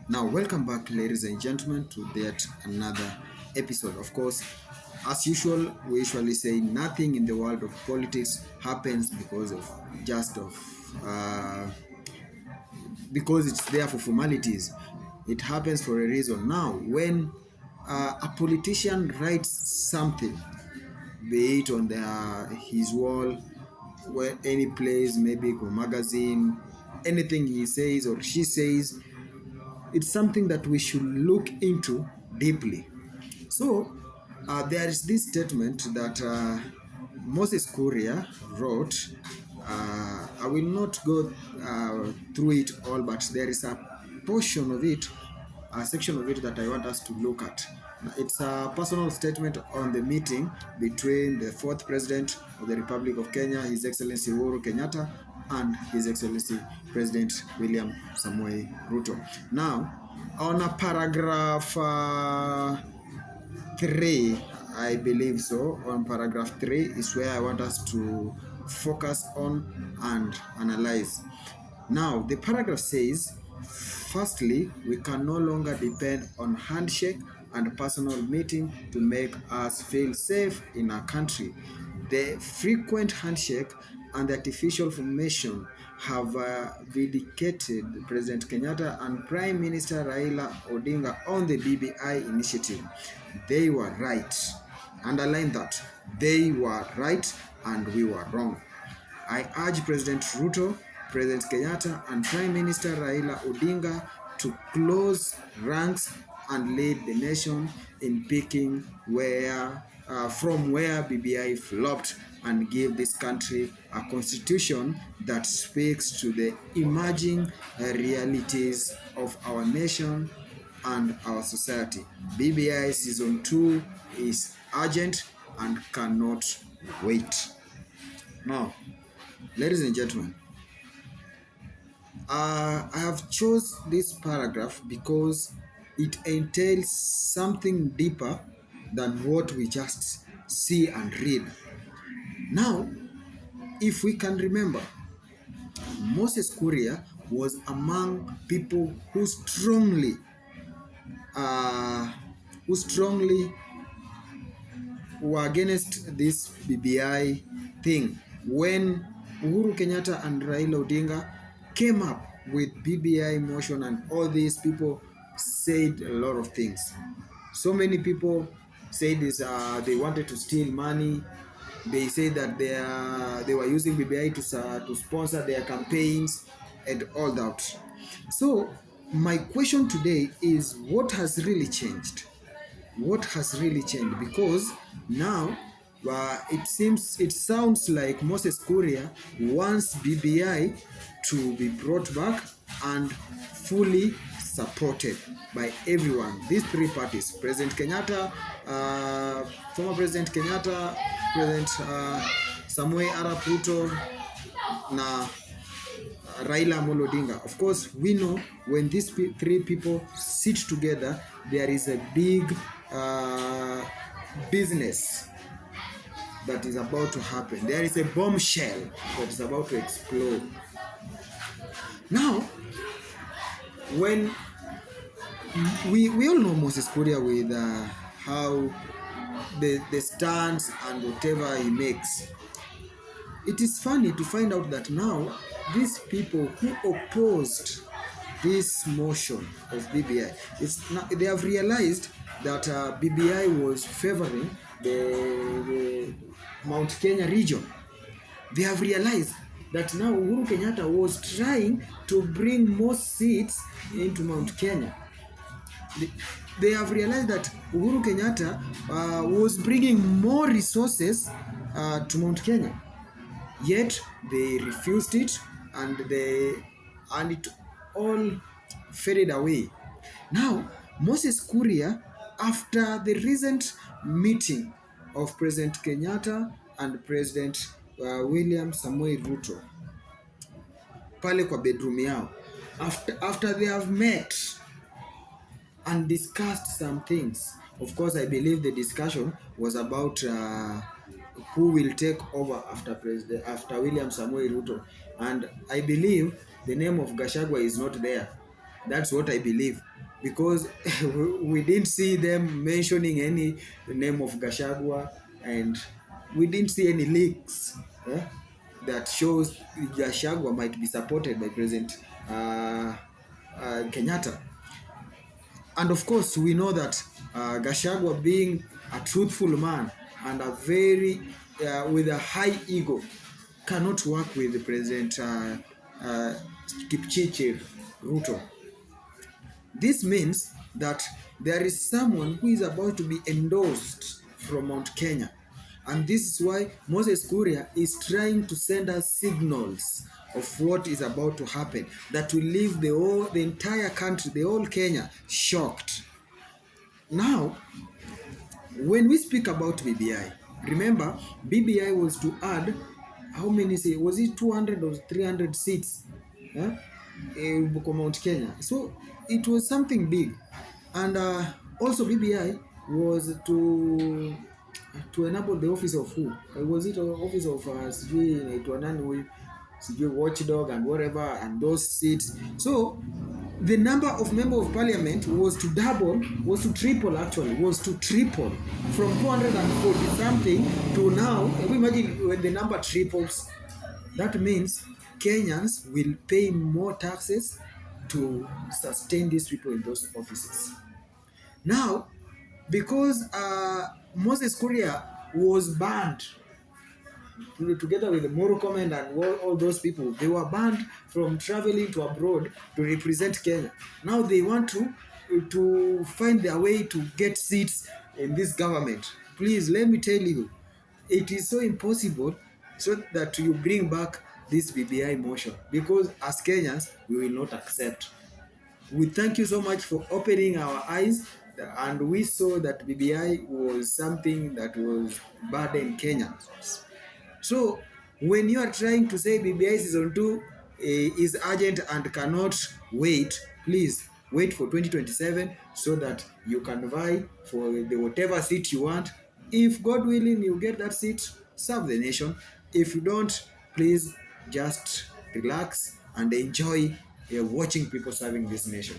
Now, welcome back, ladies and gentlemen, to yet another episode. Of course, as usual, we usually say nothing in the world of politics happens just of uh, because it's there for formalities. It happens for a reason. Now, when a politician writes something, be it on his wall, where any place, maybe a magazine, anything he says or she says, it's something that we should look into deeply. So, there is this statement that Moses Kuria wrote. I will not go through it all, but there is a portion of it, a section of it that I want us to look at. It's a personal statement on the meeting between the fourth president of the Republic of Kenya, His Excellency Uhuru Kenyatta, and His Excellency President William Samoei Ruto. Now, on a paragraph 3, I believe so, on paragraph 3 is where I want us to focus on and analyze. Now, the paragraph says, firstly, we can no longer depend on handshake and personal meeting to make us feel safe in our country. The frequent handshake and the artificial formation have vindicated President Kenyatta and Prime Minister Raila Odinga on the BBI initiative. They were right. Underline that. They were right and we were wrong. I urge President Ruto, President Kenyatta, and Prime Minister Raila Odinga to close ranks and lead the nation in picking from where BBI flopped and give this country a constitution that speaks to the emerging realities of our nation and our society. BBI Season 2 is urgent and cannot wait. Now, ladies and gentlemen, I have chose this paragraph because it entails something deeper than what we just see and read. Now, if we can remember, Moses Kuria was among people uh, who strongly were against this BBI thing when Uhuru Kenyatta and Raila Odinga came up with BBI motion, and all these people said a lot of things. So many people said they wanted to steal money. They said that they were using BBI to sponsor their campaigns and all that. So my question today is, what has really changed? What has really changed? Because now it sounds like Moses Kuria wants BBI to be brought back and fully supported by everyone. These three parties: President Kenyatta, former President Kenyatta, President Samoei Arap Ruto, na Raila Amolo Odinga. Of course, we know when these three people sit together, there is a big business that is about to happen. There is a bombshell that is about to explode. Now, when we all know Moses Kuria with how the stance and whatever he makes, it is funny to find out that now these people who opposed this motion of BBI, they have realized that BBI was favoring the Mount Kenya region. They have realized that now Uhuru Kenyatta was trying to bring more seats into Mount Kenya. They have realized that Uhuru Kenyatta was bringing more resources to Mount Kenya. Yet they refused it, and it all faded away. Now, Moses Kuria, after the recent meeting of President Kenyatta and President William Samoei Ruto pale kwa bedroom yao, after they have met and discussed some things. Of course, I believe the discussion was about who will take over after William Samoei Ruto, and I believe the name of Gachagua is not there. That's what I believe, because we didn't see them mentioning any name of Gashagwa, and we didn't see any leaks that shows Gashagwa might be supported by President Kenyatta. And of course, we know that Gashagwa, being a truthful man and a very with a high ego, cannot work with President uh, Kipchirchir Ruto. This means that there is someone who is about to be endorsed from Mount Kenya. And this is why Moses Kuria is trying to send us signals of what is about to happen that will leave the entire country, the whole Kenya, shocked. Now, when we speak about BBI, remember BBI was to add how many seats? Was it 200 or 300 seats? In Mount Kenya. So it was something big. And also BBI was to enable the office of who? Was it office of sijui inaitwa nani huyu? Sijui watchdog and whatever and those seats. So the number of member of parliament was to double, was to triple actually, was to triple from 240 something to now. Imagine when the number triples, that means Kenyans will pay more taxes to sustain these people in those offices. Now, because Moses Kuria was banned together with Murkomen and all those people, they were banned from traveling to abroad to represent Kenya. Now they want to find their way to get seats in this government. Please, let me tell you, it is so impossible so that you bring back this BBI motion, because as Kenyans, we will not accept. We thank you so much for opening our eyes, and we saw that BBI was something that was burdening Kenyans. So when you are trying to say BBI season 2 is urgent and cannot wait, please wait for 2027 so that you can vie for the whatever seat you want. If God willing you get that seat, serve the nation. If you don't, please just relax and enjoy watching people serving this nation.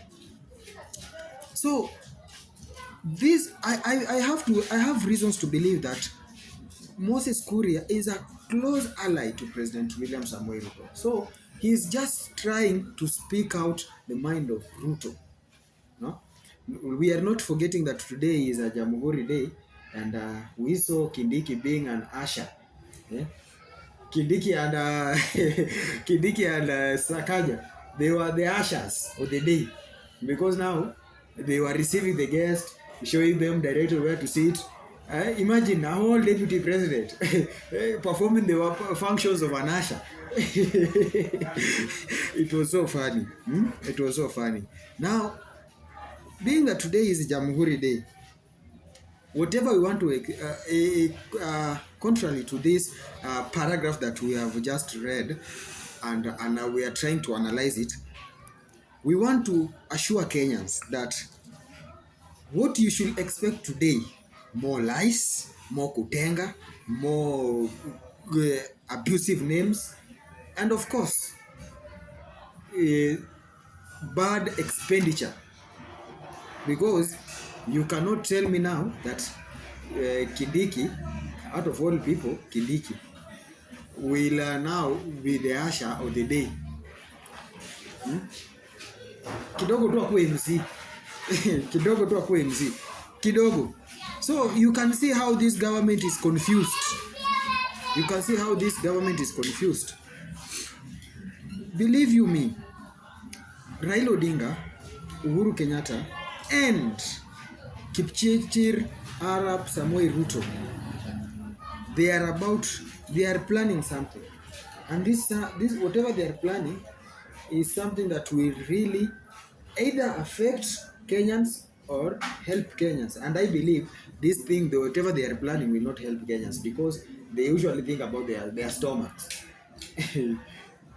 So this I have reasons to believe that Moses Kuria is a close ally to President William Samoei Ruto. So he's just trying to speak out the mind of Ruto. No? We are not forgetting that today is a Jamhuri Day, and we saw Kindiki being an usher. Yeah? Kindiki and Kindiki and Sakaja, they were the ushers of the day, because now they were receiving the guests, showing them directly where to sit. Imagine a whole deputy president performing the functions of an usher. It was so funny. It was so funny. Now, being that today is Jamhuri Day, whatever we want to, contrary to this paragraph that we have just read, and we are trying to analyze it, we want to assure Kenyans that what you should expect today, more lies, more kutenga, more abusive names, and of course, bad expenditure. Because you cannot tell me now that Kindiki, out of all people, Kindiki, will now be the usher of the day. Kidogo tu akuwe MC. Kidogo tu akuwe MC. Kidogo. So you can see how this government is confused. You can see how this government is confused. Believe you me, Raila Odinga, Uhuru Kenyatta, and Kipchirchir Arap Samoei Ruto, they are planning something, and this whatever they are planning is something that will really either affect Kenyans or help Kenyans. And I believe this thing, whatever they are planning, will not help Kenyans, because they usually think about their stomachs.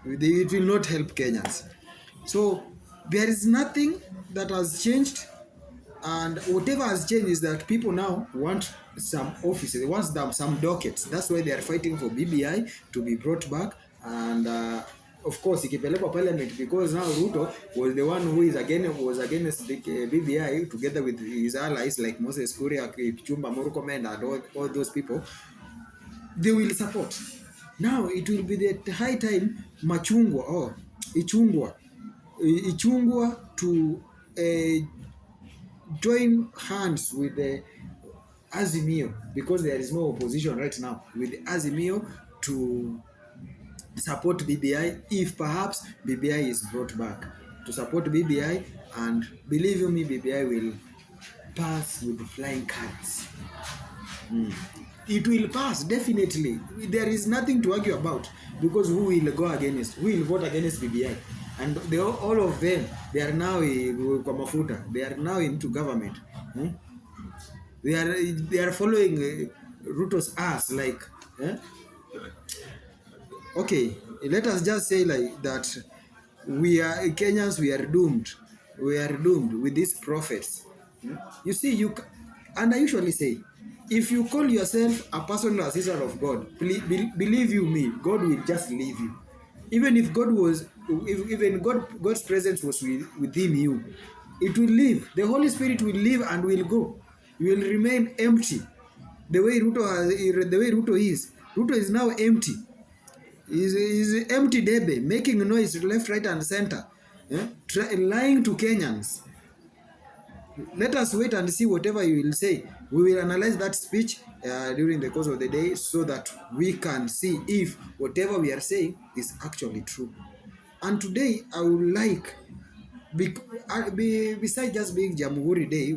It will not help Kenyans. So there is nothing that has changed, and whatever has changed is that people now want some offices, they want some dockets. That's why they are fighting for BBI to be brought back, and of course ikipelekwa parliament, because now Ruto was the one who was against the BBI together with his allies like Moses Kuria, Kipchumba Murkomen and all those people, they will support. Now it will be the high time Machungwa or Ichungwa to join hands with the Azimio, because there is no opposition right now, with Azimio to support BBI if perhaps BBI is brought back, to support BBI, and believe you me, BBI will pass with flying colors. It will pass definitely. There is nothing to argue about, because who will go against? Who will vote against BBI? And they, all of them, they are now kwa mafuta. They are now into government. They are following Ruto's ass like. Okay, let us just say like that. We are Kenyans. We are doomed. We are doomed with these prophets. You see, and I usually say, if you call yourself a personal assistant of God, believe you me, God will just leave you. Even if God was, even God's presence was within you, it will leave. The Holy Spirit will leave and will go. You will remain empty. The way Ruto is. Ruto is now empty. He's empty debe, making noise left, right, and center, lying to Kenyans. Let us wait and see whatever you will say. We will analyze that speech during the course of the day, so that we can see if whatever we are saying is actually true. And today, I would like, besides just being Jamhuri Day,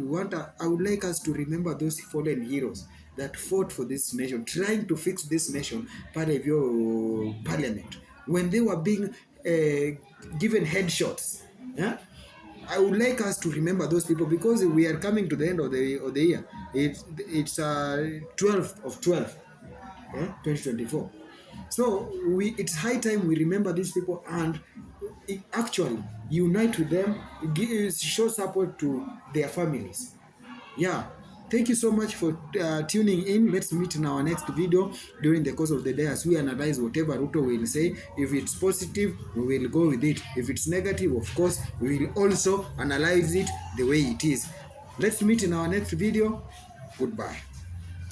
I would like us to remember those fallen heroes that fought for this nation, trying to fix this nation, part of your parliament, when they were being given headshots. Yeah? I would like us to remember those people, because we are coming to the end of the year. It's 12th of 12th, 2024. So it's high time we remember these people and actually unite with them, show support to their families. Yeah. Thank you so much for tuning in. Let's meet in our next video during the course of the day as we analyze whatever Ruto will say. If it's positive, we will go with it. If it's negative, of course, we will also analyze it the way it is. Let's meet in our next video. Goodbye.